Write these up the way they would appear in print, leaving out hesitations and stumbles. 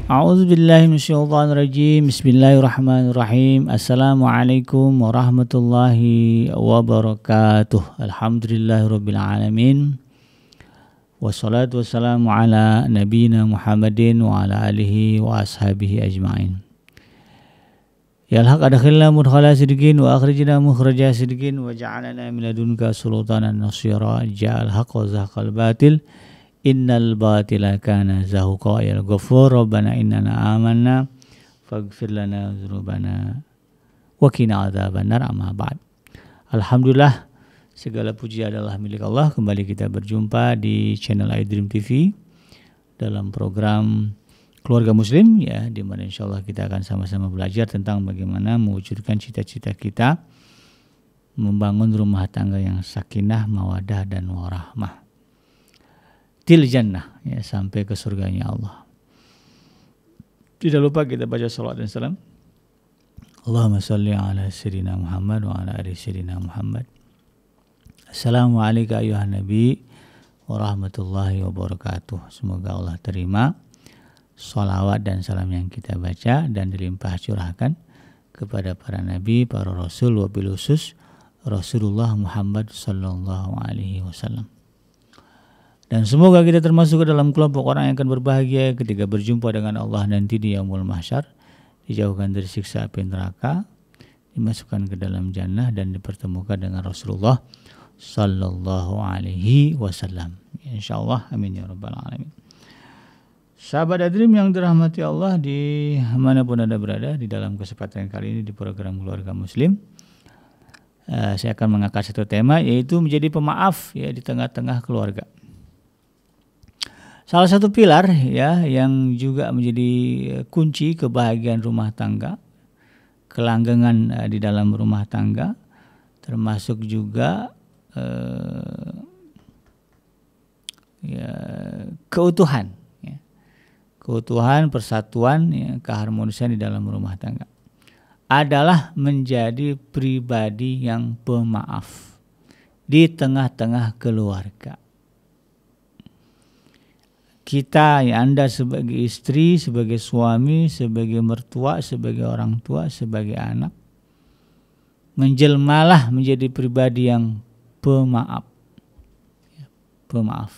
A'udzubillahi minasyaitonirrajim. Bismillahirrahmanirrahim. Assalamualaikum warahmatullahi wabarakatuh. Alhamdulillahirabbil alamin. Wassalatu wassalamu ala nabiyyina Muhammadin wa ala alihi wa ashabihi ajmain. Ya al-haq adkhilna mudkhala sidqin wa akhrijna mukhraja sidqin wa ja'alna min ladunka sultanan nasira. Ja'al haqq wa zahaqal batil. Innal batila kana zahuqa ya ghafur rabbana innana amanna faghfir lana dzunubana wa qina adzabannar amma ba'd. Alhamdulillah, segala puji adalah milik Allah. Kembali kita berjumpa di channel iDream TV dalam program Keluarga Muslim, ya, di mana insyaallah kita akan sama-sama belajar tentang bagaimana mewujudkan cita-cita kita membangun rumah tangga yang sakinah, mawadah dan warahmah til jannah, ya, sampai ke surganya Allah. Tidak lupa kita baca salawat dan salam. Allahumma salli ala sayyidina Muhammad wa ala ali sayyidina Muhammad. Assalamualaikum ayuhan nabi wa rahmatullahi wabarakatuh. Semoga Allah terima salawat dan salam yang kita baca dan dilimpah curahkan kepada para nabi, para rasul, wabil khusus Rasulullah Muhammad sallallahu alaihi wasallam. Dan semoga kita termasuk ke dalam kelompok orang yang akan berbahagia ketika berjumpa dengan Allah nanti di yaumul mahsyar, dijauhkan dari siksa api neraka, dimasukkan ke dalam jannah dan dipertemukan dengan Rasulullah sallallahu alaihi wasallam. Insyaallah, amin ya rabbal alamin. Sahabat iDream yang dirahmati Allah di manapun Anda berada, di dalam kesempatan kali ini di program Keluarga Muslim, saya akan mengangkat satu tema, yaitu menjadi pemaaf, ya, di tengah-tengah keluarga. Salah satu pilar, ya, yang juga menjadi kunci kebahagiaan rumah tangga, kelanggengan di dalam rumah tangga, termasuk juga ya, keutuhan, ya, keutuhan, persatuan, ya, keharmonisan di dalam rumah tangga adalah menjadi pribadi yang pemaaf di tengah-tengah keluarga. Kita, ya, Anda sebagai istri, sebagai suami, sebagai mertua, sebagai orang tua, sebagai anak, menjelmalah menjadi pribadi yang pemaaf, ya, pemaaf.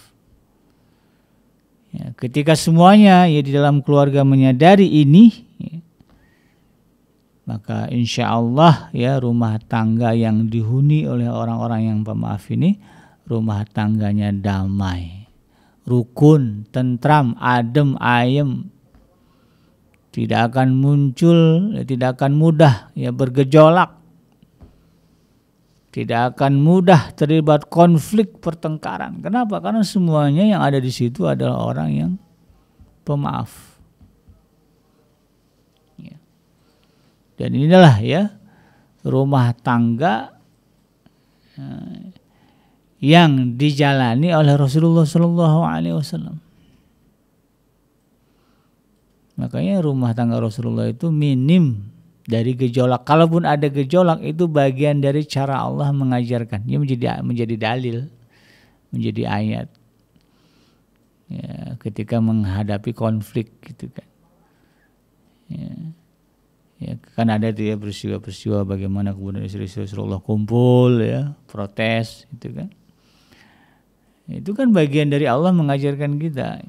Ya, ketika semuanya, ya, di dalam keluarga menyadari ini, ya, maka insya Allah, ya, rumah tangga yang dihuni oleh orang-orang yang pemaaf ini, rumah tangganya damai, rukun, tentram, adem, ayem, tidak akan muncul, tidak akan mudah, ya, bergejolak, tidak akan mudah terlibat konflik pertengkaran. Kenapa? Karena semuanya yang ada di situ adalah orang yang pemaaf, ya. Dan inilah, ya, rumah tangga yang dijalani oleh Rasulullah Sallallahu Alaihi Wasallam. Makanya rumah tangga Rasulullah itu minim dari gejolak. Kalaupun ada gejolak, itu bagian dari cara Allah mengajarkan. Dia menjadi dalil, menjadi ayat, ya, ketika menghadapi konflik, gitu kan. Ya, ya, kan ada tuh, ya, peristiwa-peristiwa bagaimana kemudian istri Rasulullah kumpul, ya, protes, gitu kan. Itu kan bagian dari Allah mengajarkan kita.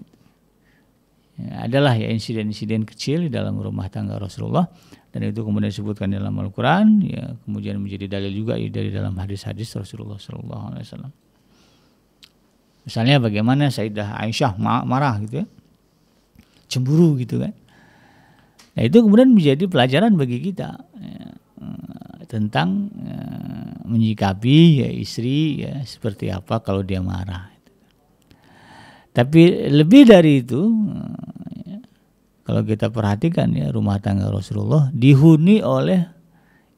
Ya, adalah, ya, insiden-insiden kecil di dalam rumah tangga Rasulullah, dan itu kemudian disebutkan dalam Al-Quran, ya, kemudian menjadi dalil juga, ya, dari dalam hadis-hadis Rasulullah SAW. Misalnya bagaimana Sayyidah Aisyah marah, gitu, ya, cemburu, gitu kan. Nah, itu kemudian menjadi pelajaran bagi kita, ya, tentang menyikapi, ya, istri, ya, seperti apa kalau dia marah. Tapi lebih dari itu, ya, kalau kita perhatikan, ya, rumah tangga Rasulullah dihuni oleh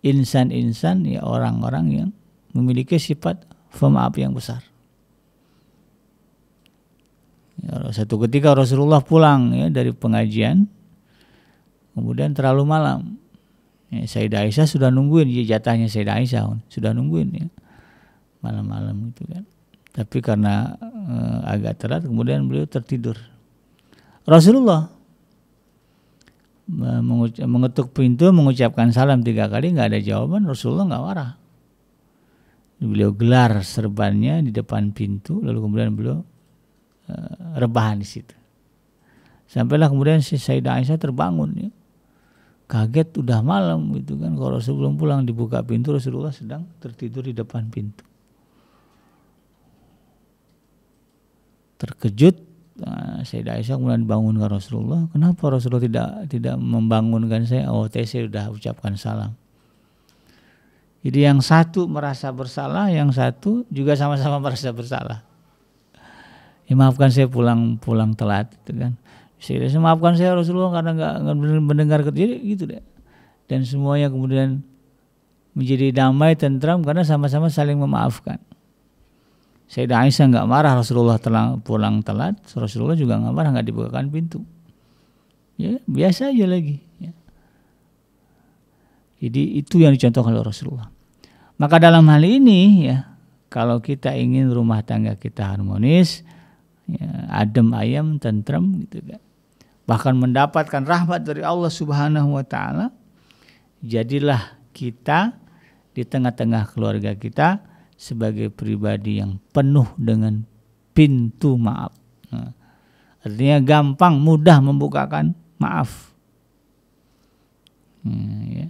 insan-insan, ya, orang-orang yang memiliki sifat pemaaf yang besar. Ya, satu ketika Rasulullah pulang, ya, dari pengajian, kemudian terlalu malam, ya, Sayyidah Aisyah sudah nungguin, ya, jatahnya Sayyidah Aisyah sudah nungguin, ya, malam-malam itu kan. Tapi karena agak telat, kemudian beliau tertidur. Rasulullah mengetuk pintu, mengucapkan salam 3 kali, nggak ada jawaban, Rasulullah nggak marah. Beliau gelar serbannya di depan pintu, lalu kemudian beliau rebahan di situ. Sampailah kemudian si Sayyidah Aisyah terbangun, ya. Kaget, udah malam gitu kan. Kalau sebelum pulang dibuka pintu, Rasulullah sedang tertidur di depan pintu. Terkejut, Sayyidah Aisyah kemudian bangunkan Rasulullah. Kenapa Rasulullah tidak membangunkan saya? Oh, saya sudah ucapkan salam. Jadi yang satu merasa bersalah, yang satu juga sama-sama merasa bersalah. Ya, maafkan saya pulang telat, gitu kan. Saya maafkan saya Rasulullah karena nggak mendengar jadi gitu deh. Dan semuanya kemudian menjadi damai, tentram karena sama-sama saling memaafkan. Sayyidah Aisyah nggak marah Rasulullah pulang telat, Rasulullah juga nggak marah, nggak dibukakan pintu. Ya biasa aja lagi. Ya. Jadi itu yang dicontohkan oleh Rasulullah. Maka dalam hal ini ya, kalau kita ingin rumah tangga kita harmonis, ya, adem ayem, tentram gitu kan. Bahkan mendapatkan rahmat dari Allah Subhanahu wa taala, jadilah kita di tengah-tengah keluarga kita sebagai pribadi yang penuh dengan pintu maaf. Nah, artinya gampang, mudah membukakan maaf. Ya.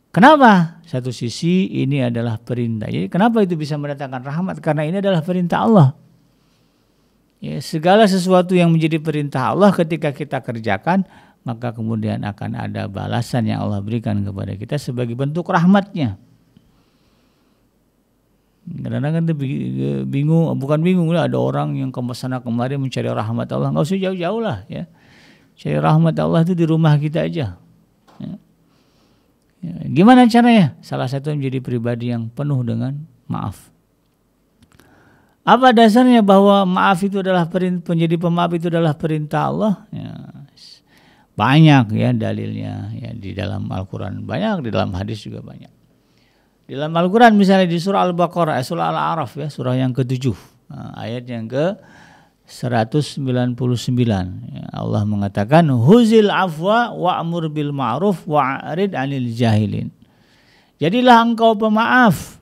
Kenapa? Satu sisi ini adalah perintah. Jadi kenapa itu bisa mendatangkan rahmat? Karena ini adalah perintah Allah. Ya, segala sesuatu yang menjadi perintah Allah ketika kita kerjakan, maka kemudian akan ada balasan yang Allah berikan kepada kita sebagai bentuk rahmatnya. Kadang-kadang kita bingung, bukan bingung lah, ada orang yang kesana kemari mencari rahmat Allah. Nggak usah jauh-jauh lah ya. Cari rahmat Allah itu di rumah kita aja. Ya. Ya, gimana caranya? Salah satu menjadi pribadi yang penuh dengan maaf. Apa dasarnya bahwa maaf itu adalah menjadi pemaaf itu adalah perintah Allah? Ya, banyak ya dalilnya ya, di dalam Al-Quran banyak, di dalam hadis juga banyak. Di dalam Al-Quran misalnya di surah Al-Baqarah, surah Al-A'raf ya, surah yang ke-7, ayat yang ke-199 ya, Allah mengatakan huzil afwa wa'mur bil ma'ruf wa'rid 'anil jahilin. Jadilah engkau pemaaf.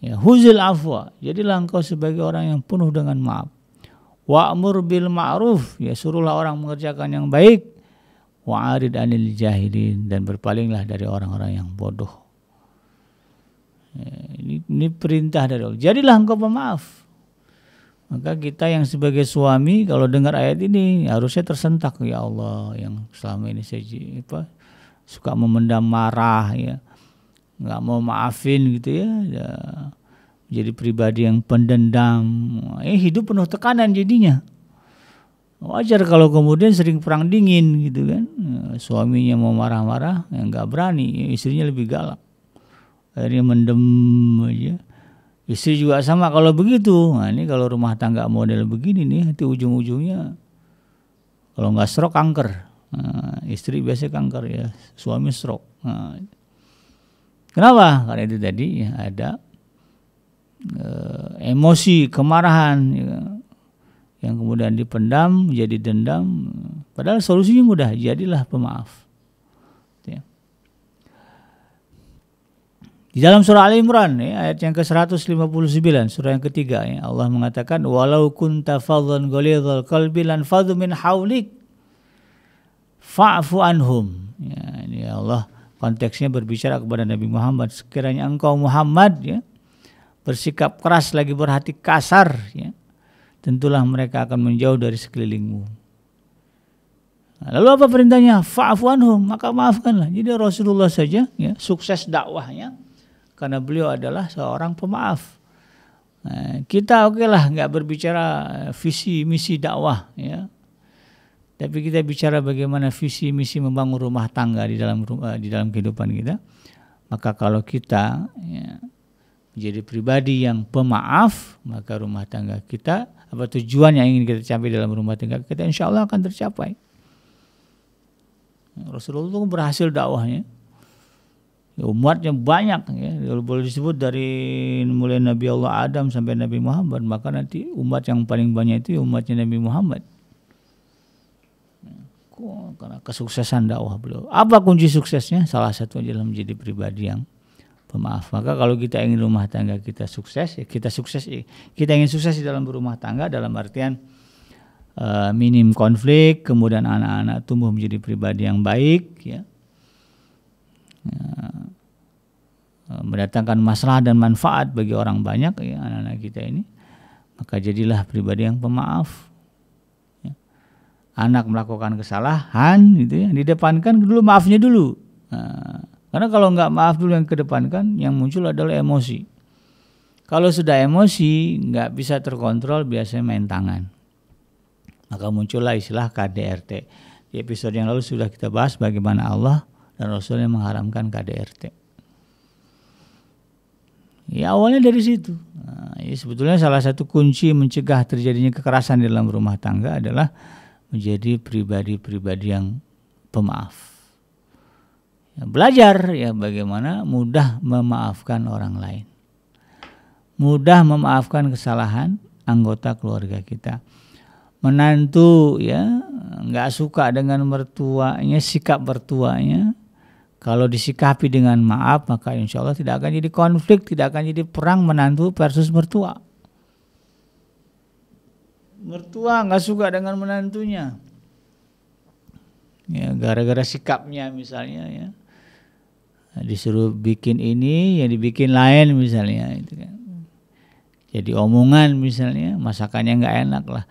Ya, huzil afwa, jadilah engkau sebagai orang yang penuh dengan maaf. Wa'mur bil ma'ruf, ya suruhlah orang mengerjakan yang baik. Wa'rid 'anil jahilin, dan berpalinglah dari orang-orang yang bodoh. Ya, ini perintah dari Allah. Jadilah engkau pemaaf. Maka kita yang sebagai suami kalau dengar ayat ini harusnya tersentak, ya Allah, yang selama ini saya suka memendam marah ya, nggak mau maafin gitu ya, jadi pribadi yang pendendam, hidup penuh tekanan jadinya. Wajar kalau kemudian sering perang dingin gitu kan, suaminya mau marah-marah ya nggak berani, istrinya lebih galak, akhirnya mendem aja. Istri juga sama kalau begitu. Nah ini kalau rumah tangga model begini nih, nanti ujung-ujungnya kalau nggak stroke kanker. Nah, istri biasanya kanker ya, suami stroke. Nah, kenapa? Karena itu tadi ya, ada emosi, kemarahan ya, yang kemudian dipendam jadi dendam. Padahal solusinya mudah, jadilah pemaaf. Ya. Di dalam surah Al-Imran ya, ayat yang ke-159, surah yang ketiga ya, Allah mengatakan walau kunta fadlan ghalidhal qalbi lan fadhu min haulik fa'fu anhum. Ya, ini Allah konteksnya berbicara kepada Nabi Muhammad, sekiranya engkau Muhammad ya bersikap keras lagi berhati kasar ya, tentulah mereka akan menjauh dari sekelilingmu. Nah, lalu apa perintahnya? Fa'fu anhum, maka maafkanlah. Jadi Rasulullah saja ya, sukses dakwahnya karena beliau adalah seorang pemaaf. Nah, kita okelah nggak berbicara visi misi dakwah ya, tapi kita bicara bagaimana visi misi membangun rumah tangga di dalam kehidupan kita. Maka kalau kita ya, menjadi pribadi yang pemaaf, maka rumah tangga kita, apa tujuan yang ingin kita capai dalam rumah tangga kita, insya Allah akan tercapai. Rasulullah itu berhasil dakwahnya. Umatnya banyak ya, kalau boleh disebut dari mulai Nabi Allah Adam sampai Nabi Muhammad, maka nanti umat yang paling banyak itu umatnya Nabi Muhammad. karena kesuksesan dakwah beliau. Apa kunci suksesnya? Salah satu adalah menjadi pribadi yang pemaaf. Maka kalau kita ingin rumah tangga kita sukses, ya kita ingin sukses di dalam berumah tangga dalam artian minim konflik, kemudian anak-anak tumbuh menjadi pribadi yang baik, ya, mendatangkan masalah dan manfaat bagi orang banyak, ya, anak-anak kita ini, maka jadilah pribadi yang pemaaf. Anak melakukan kesalahan gitu ya, didepankan dulu maafnya dulu. Karena kalau nggak maaf dulu yang kedepankan, yang muncul adalah emosi. Kalau sudah emosi nggak bisa terkontrol, biasanya main tangan. Maka muncullah istilah KDRT. Di episode yang lalu sudah kita bahas bagaimana Allah dan Rasulnya mengharamkan KDRT. Ya awalnya dari situ. Ya sebetulnya salah satu kunci mencegah terjadinya kekerasan di dalam rumah tangga adalah menjadi pribadi-pribadi yang pemaaf. Ya, belajar ya bagaimana mudah memaafkan orang lain. Mudah memaafkan kesalahan anggota keluarga kita. Menantu ya nggak suka dengan mertuanya, sikap mertuanya. Kalau disikapi dengan maaf, maka insya Allah tidak akan jadi konflik, tidak akan jadi perang menantu versus mertua. Mertua nggak suka dengan menantunya, ya gara-gara sikapnya misalnya, ya disuruh bikin ini, yang dibikin lain misalnya, itu kan. Jadi omongan misalnya, masakannya nggak enak lah.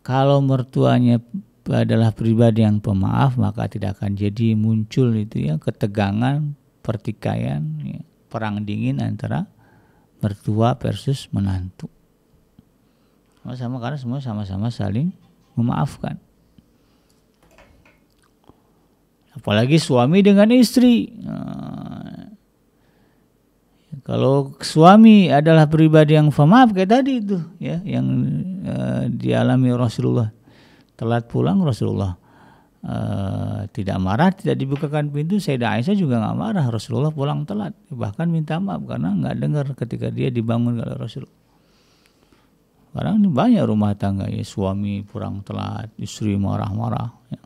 Kalau mertuanya adalah pribadi yang pemaaf, maka tidak akan jadi muncul itu ya ketegangan, pertikaian, ya, perang dingin antara mertua versus menantu. Sama karena semua sama-sama saling memaafkan. Apalagi suami dengan istri. Kalau suami adalah pribadi yang pemaaf kayak tadi itu ya yang dialami Rasulullah. Telat pulang Rasulullah tidak marah, tidak dibukakan pintu. Sayyidah Aisyah juga nggak marah, Rasulullah pulang telat, bahkan minta maaf karena nggak dengar ketika dia dibangun oleh Rasulullah. Sekarang ini banyak rumah tangga ya, suami pulang telat, istri marah-marah, ya.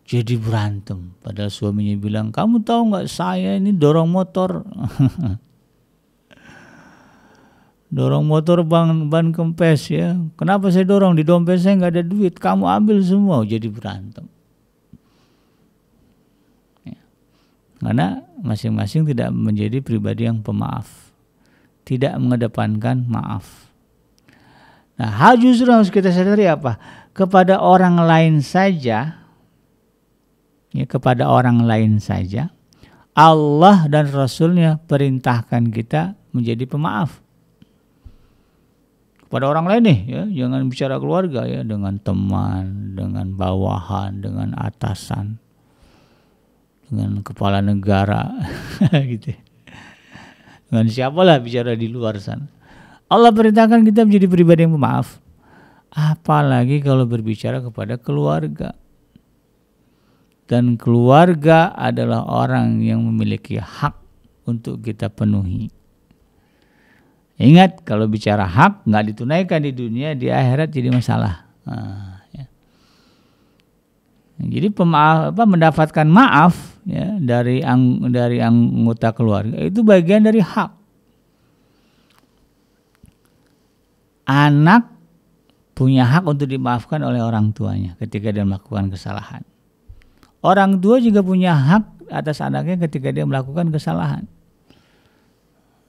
Jadi berantem. Padahal suaminya bilang, kamu tahu nggak saya ini dorong motor, dorong motor ban kempes ya. Kenapa saya dorong? Di dompet saya nggak ada duit, kamu ambil semua. Jadi berantem. Ya. Karena masing-masing tidak menjadi pribadi yang pemaaf, tidak mengedepankan maaf. Nah, hal justru harus kita sadari apa? Kepada orang lain saja, ya, kepada orang lain saja, Allah dan Rasulnya perintahkan kita menjadi pemaaf. Kepada orang lain nih, ya, jangan bicara keluarga ya, dengan teman, dengan bawahan, dengan atasan, dengan kepala negara, gitu. Dengan siapalah bicara di luar sana. Allah perintahkan kita menjadi pribadi yang pemaaf. Apalagi kalau berbicara kepada keluarga. Dan keluarga adalah orang yang memiliki hak untuk kita penuhi. Ingat, kalau bicara hak nggak ditunaikan di dunia, di akhirat jadi masalah. Ya. Jadi mendapatkan maaf ya, dari anggota keluarga itu bagian dari hak. Anak punya hak untuk dimaafkan oleh orang tuanya ketika dia melakukan kesalahan. Orang tua juga punya hak atas anaknya ketika dia melakukan kesalahan.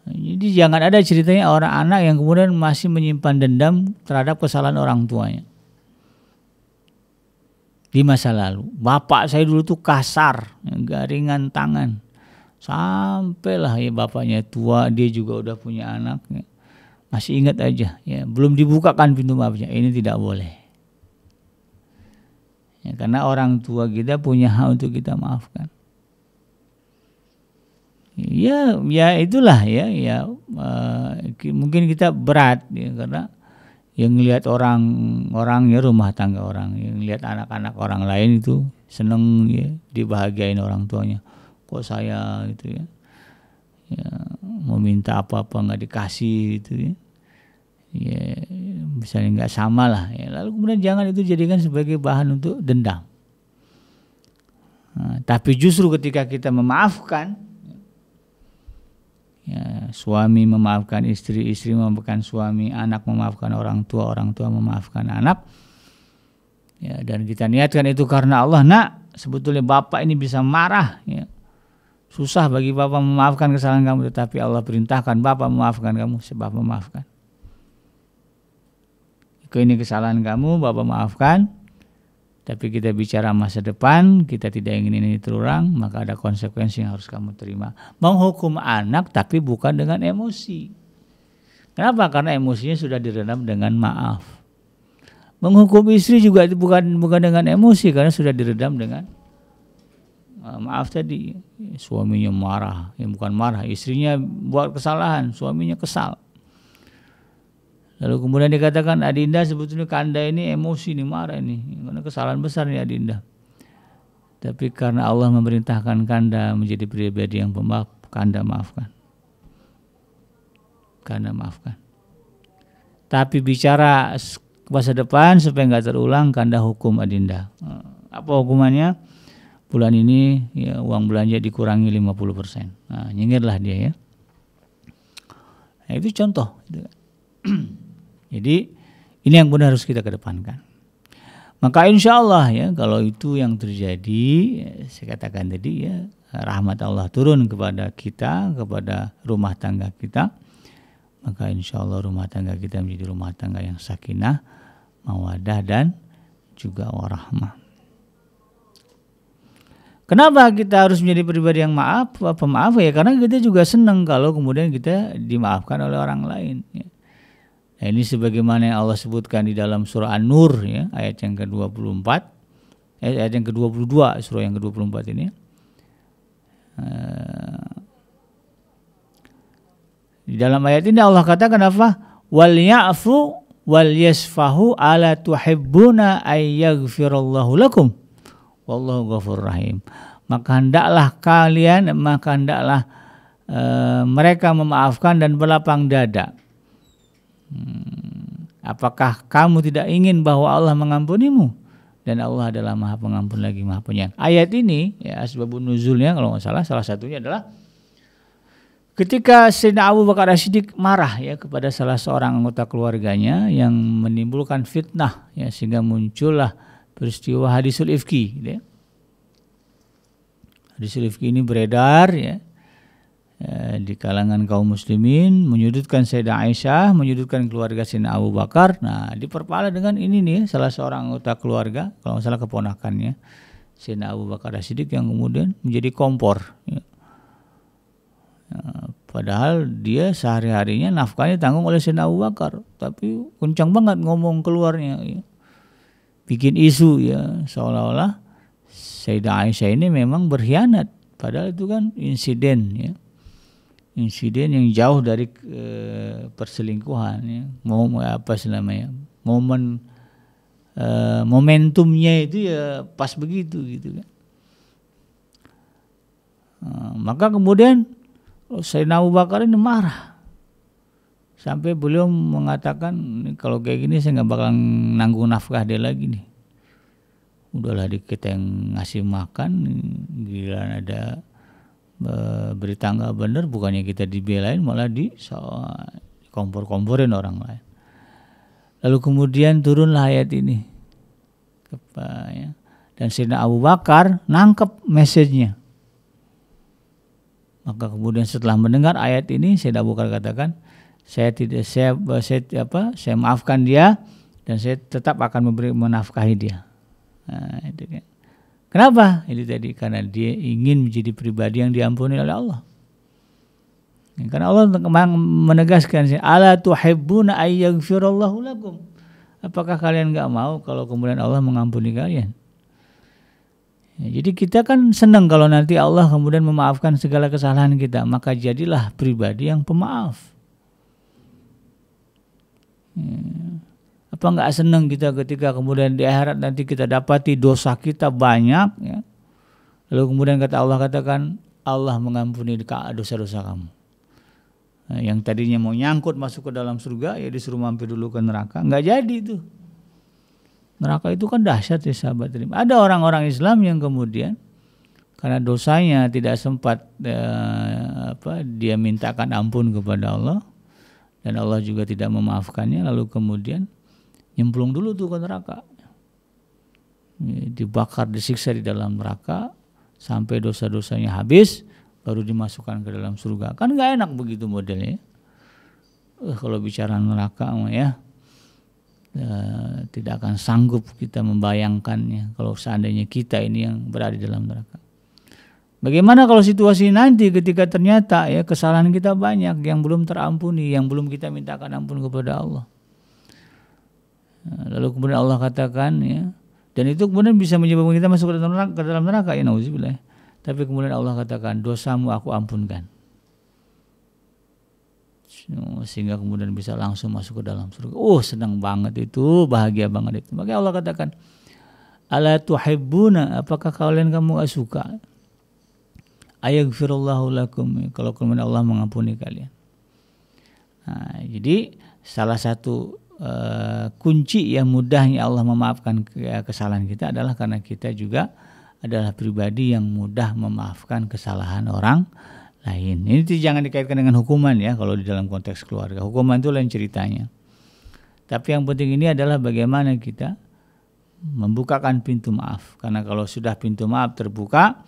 Jadi jangan ada ceritanya orang anak yang kemudian masih menyimpan dendam terhadap kesalahan orang tuanya. Di masa lalu, bapak saya dulu tuh kasar, garingan tangan. Sampailah ya bapaknya tua, dia juga udah punya anaknya. Masih ingat aja, ya, belum dibukakan pintu maafnya. Ini tidak boleh. Ya, karena orang tua kita punya hak untuk kita maafkan. Ya itulah ya. Mungkin kita berat, ya, karena yang lihat orang ya rumah tangga orang, yang lihat anak-anak orang lain itu seneng ya dibahagiain orang tuanya. Kok saya gitu ya. Ya, mau minta apa-apa nggak dikasih gitu ya. Ya misalnya nggak sama lah ya. Lalu kemudian jangan itu jadikan sebagai bahan untuk dendam. Tapi justru ketika kita memaafkan, ya, suami memaafkan istri, istri memaafkan suami, anak memaafkan orang tua memaafkan anak, ya, dan kita niatkan itu karena Allah. Nak, sebetulnya bapak ini bisa marah, ya. Susah bagi bapak memaafkan kesalahan kamu, tetapi Allah perintahkan bapak memaafkan kamu, sebab memaafkan. Ini kesalahan kamu, bapak maafkan. Tapi kita bicara masa depan, kita tidak ingin ini terulang, maka ada konsekuensi yang harus kamu terima. Menghukum anak tapi bukan dengan emosi. Kenapa? Karena emosinya sudah diredam dengan maaf. Menghukum istri juga bukan dengan emosi, karena sudah diredam dengan maaf tadi. Suaminya marah, ya bukan marah, istrinya buat kesalahan, suaminya kesal. Lalu kemudian dikatakan Adinda sebetulnya Kanda ini emosi nih, marah ini, karena kesalahan besar nih Adinda. Tapi karena Allah memerintahkan Kanda menjadi pribadi yang pemaaf, Kanda maafkan. Kanda maafkan. Tapi bicara masa depan supaya nggak terulang, Kanda hukum Adinda. Apa hukumannya? Bulan ini ya, uang belanja dikurangi 50%. Nah, nyengirlah dia ya. Nah, itu contoh. Jadi ini yang benar harus kita kedepankan. Maka insya Allah ya, kalau itu yang terjadi, ya, saya katakan tadi ya, rahmat Allah turun kepada kita, kepada rumah tangga kita. Maka insya Allah rumah tangga kita menjadi rumah tangga yang sakinah, mawaddah dan juga warahmah. Kenapa kita harus menjadi pribadi yang pemaaf ya? Karena kita juga senang kalau kemudian kita dimaafkan oleh orang lain. Ya. Nah, ini sebagaimana yang Allah sebutkan di dalam surah An-Nur ya, ayat yang ke-24, ayat yang ke-22, surah yang ke-24 ini. Di dalam ayat ini Allah katakan apa? Wal ya'fu wal yasfahu ala tuhibbuna ay yaghfirallahu lakum. Wallahu ghafurur rahim. Maka hendaklah mereka memaafkan dan berlapang dada. Apakah kamu tidak ingin bahwa Allah mengampunimu? Dan Allah adalah Maha Pengampun lagi Maha Penyayang. Ayat ini ya, asbabun nuzulnya kalau nggak salah, salah satunya adalah ketika Sayyidina Abu Bakar As-Siddiq marah ya kepada salah seorang anggota keluarganya yang menimbulkan fitnah ya, sehingga muncullah peristiwa hadisul ifki. Ya. Hadisul ifki ini beredar ya, di kalangan kaum muslimin, menyudutkan Sayyidah Aisyah, menyudutkan keluarga Sayyidina Abu Bakar. Nah, diperpala dengan ini nih, salah seorang anggota keluarga, kalau nggak salah keponakannya Sayyidina Abu Bakar As-Siddiq yang kemudian menjadi kompor. Ya. Padahal dia sehari-harinya nafkahnya tanggung oleh Sayyidina Abu Bakar, tapi kencang banget ngomong keluarnya, ya. Bikin isu ya, seolah-olah Sayyidah Aisyah ini memang berkhianat, padahal itu kan insiden ya. Insiden yang jauh dari perselingkuhan ya. Momentumnya itu ya pas begitu gitu kan. Maka kemudian Sayyidina Abu Bakar ini marah sampai beliau mengatakan, kalau kayak gini saya nggak bakal nanggung nafkah dia lagi nih. Udahlah kita yang ngasih makan, gila ada berita nggak benar, bukannya kita dibelain malah kompor-komporin orang lain. Lalu kemudian turunlah ayat ini ya. Dan Sayyidina Abu Bakar nangkep message-nya. Maka kemudian setelah mendengar ayat ini, Sayyidina Abu Bakar katakan, saya maafkan dia dan saya tetap akan menafkahi dia. Nah, itu kan. Kenapa? Itu tadi karena dia ingin menjadi pribadi yang diampuni oleh Allah. Karena Allah menegaskan, ala tuhibbuna ay yaghfirallahu lakum. Apakah kalian enggak mau kalau kemudian Allah mengampuni kalian? Ya, jadi kita kan senang kalau nanti Allah kemudian memaafkan segala kesalahan kita, maka jadilah pribadi yang pemaaf. Ya. Apa enggak senang kita ketika kemudian di akhirat nanti kita dapati dosa kita banyak ya. Lalu kemudian Allah katakan Allah mengampuni dosa-dosa kamu. Nah, yang tadinya mau nyangkut masuk ke dalam surga ya disuruh mampir dulu ke neraka. Enggak jadi itu. Neraka itu kan dahsyat ya sahabat. Ada orang-orang Islam yang kemudian karena dosanya tidak sempat dia mintakan ampun kepada Allah, dan Allah juga tidak memaafkannya, lalu kemudian nyemplung dulu tuh ke neraka, dibakar, disiksa di dalam neraka sampai dosa-dosanya habis, baru dimasukkan ke dalam surga. Kan nggak enak begitu modelnya. Kalau bicara neraka ya, tidak akan sanggup kita membayangkannya kalau seandainya kita ini yang berada di dalam neraka. Bagaimana kalau situasi nanti ketika ternyata ya kesalahan kita banyak yang belum terampuni, yang belum kita mintakan ampun kepada Allah. Lalu kemudian Allah katakan ya, dan itu kemudian bisa menyebabkan kita masuk ke dalam neraka ya, nauzubillah. Tapi kemudian Allah katakan, dosamu aku ampunkan, sehingga kemudian bisa langsung masuk ke dalam surga. Senang banget itu, bahagia banget itu. Maka Allah katakan, ala tuhibbuna, apakah kamu gak suka? Ayaghfirullahu lakum, kalau kemudian Allah mengampuni kalian. Nah, jadi salah satu kunci yang mudahnya Allah memaafkan kesalahan kita adalah karena kita juga adalah pribadi yang mudah memaafkan kesalahan orang lain. Ini jangan dikaitkan dengan hukuman ya, kalau di dalam konteks keluarga. Hukuman itu lain ceritanya. Tapi yang penting ini adalah bagaimana kita membukakan pintu maaf. Karena kalau sudah pintu maaf terbuka,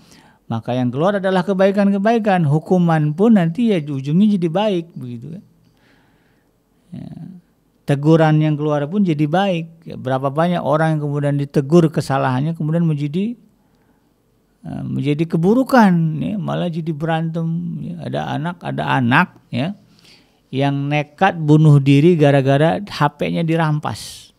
maka yang keluar adalah kebaikan-kebaikan. Hukuman pun nanti ya ujungnya jadi baik, begitu kan. Ya. Teguran yang keluar pun jadi baik. Ya, berapa banyak orang yang kemudian ditegur kesalahannya kemudian menjadi keburukan, ya, malah jadi berantem. Ya. Ada anak ya yang nekat bunuh diri gara-gara HP-nya dirampas.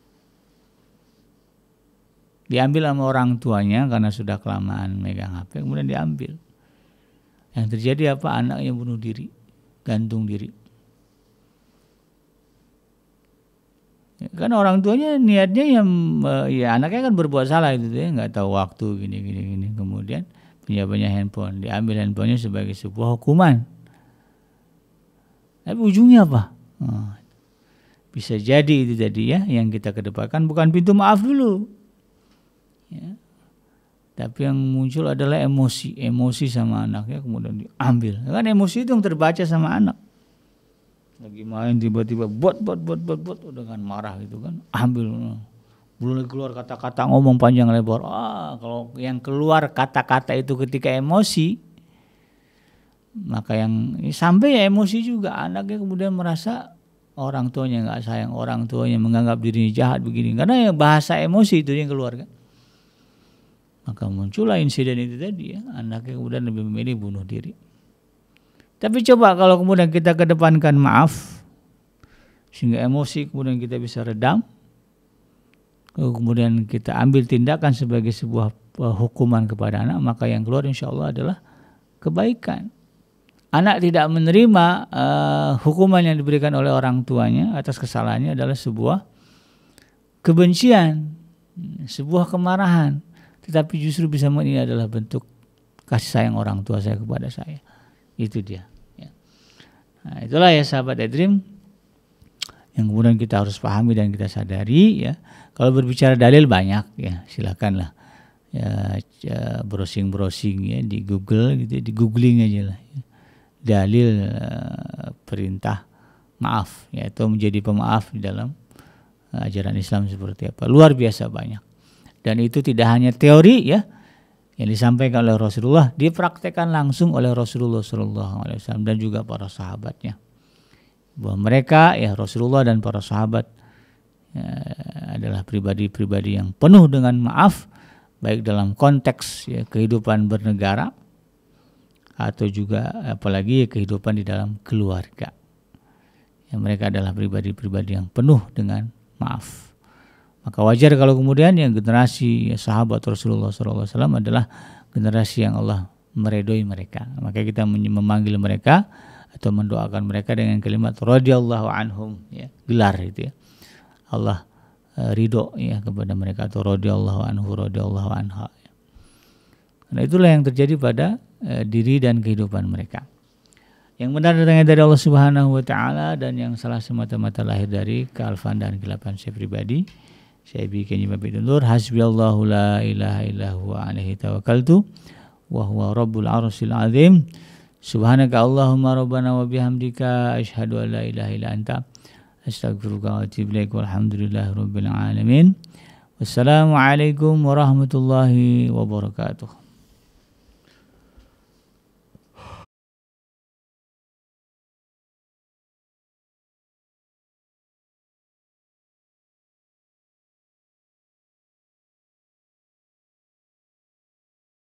Diambil sama orang tuanya karena sudah kelamaan megang HP, kemudian diambil. Yang terjadi apa? Anaknya bunuh diri, gantung diri. Ya, kan orang tuanya niatnya ya anaknya kan berbuat salah itu ya, nggak tahu waktu gini. Kemudian punya handphone, diambil handphonenya sebagai sebuah hukuman. Tapi ujungnya apa? Bisa jadi itu tadi ya yang kita kedepankan bukan pintu maaf dulu. Ya. Tapi yang muncul adalah emosi sama anaknya kemudian diambil. Kan emosi itu yang terbaca sama anak. Lagi main tiba-tiba bot udah kan marah gitu kan, ambil. Belum lagi keluar kata-kata ngomong panjang lebar. Kalau yang keluar kata-kata itu ketika emosi, maka yang sampai ya emosi juga, anaknya kemudian merasa orang tuanya nggak sayang, orang tuanya menganggap dirinya jahat begini, karena ya bahasa emosi itu yang keluar kan. Maka muncullah insiden itu tadi ya, anaknya kemudian lebih memilih bunuh diri. Tapi coba kalau kemudian kita kedepankan maaf, sehingga emosi kemudian kita bisa redam, kemudian kita ambil tindakan sebagai sebuah hukuman kepada anak, maka yang keluar insya Allah adalah kebaikan. Anak tidak menerima hukuman yang diberikan oleh orang tuanya atas kesalahannya adalah sebuah kebencian, sebuah kemarahan. Tetapi justru bisa ini adalah bentuk kasih sayang orang tua saya kepada saya. Itu dia. Ya. Nah, itulah ya sahabat iDream yang kemudian kita harus pahami dan kita sadari ya. Kalau berbicara dalil banyak ya, silakanlah ya, browsing ya di Google gitu, di googling aja lah. Ya. Dalil perintah maaf, yaitu menjadi pemaaf di dalam ajaran Islam seperti apa. Luar biasa banyak. Dan itu tidak hanya teori ya yang disampaikan oleh Rasulullah, dipraktekkan langsung oleh Rasulullah SAW dan juga para sahabatnya. Bahwa mereka ya Rasulullah dan para sahabat adalah pribadi-pribadi yang penuh dengan maaf, baik dalam konteks ya, kehidupan bernegara atau juga apalagi kehidupan di dalam keluarga. Ya, mereka adalah pribadi-pribadi yang penuh dengan maaf. Maka wajar kalau kemudian yang generasi sahabat Rasulullah SAW adalah generasi yang Allah meridhoi mereka. Maka kita memanggil mereka atau mendoakan mereka dengan kalimat radhiyallahu anhum, ya, gelar itu ya. Allah ridho ya kepada mereka, atau radhiyallahu anhu, radhiyallahu anha. Ya. Karena itulah yang terjadi pada diri dan kehidupan mereka. Yang benar datangnya dari Allah Subhanahu wa taala, dan yang salah semata-mata lahir dari kealfaan dan kelapan saya pribadi. Saya bikin pamit undur. Hasbiyallahu la ilaha illa huwa alaihi tawakkaltu wa huwa rabbul arsyil azim. Subhanaka Allahumma rabbana wa bihamdika asyhadu an la ilaha illa anta astaghfiruka wa atubu ilaik. Walhamdulillahi rabbil alamin. Wassalamualaikum warahmatullahi wabarakatuh.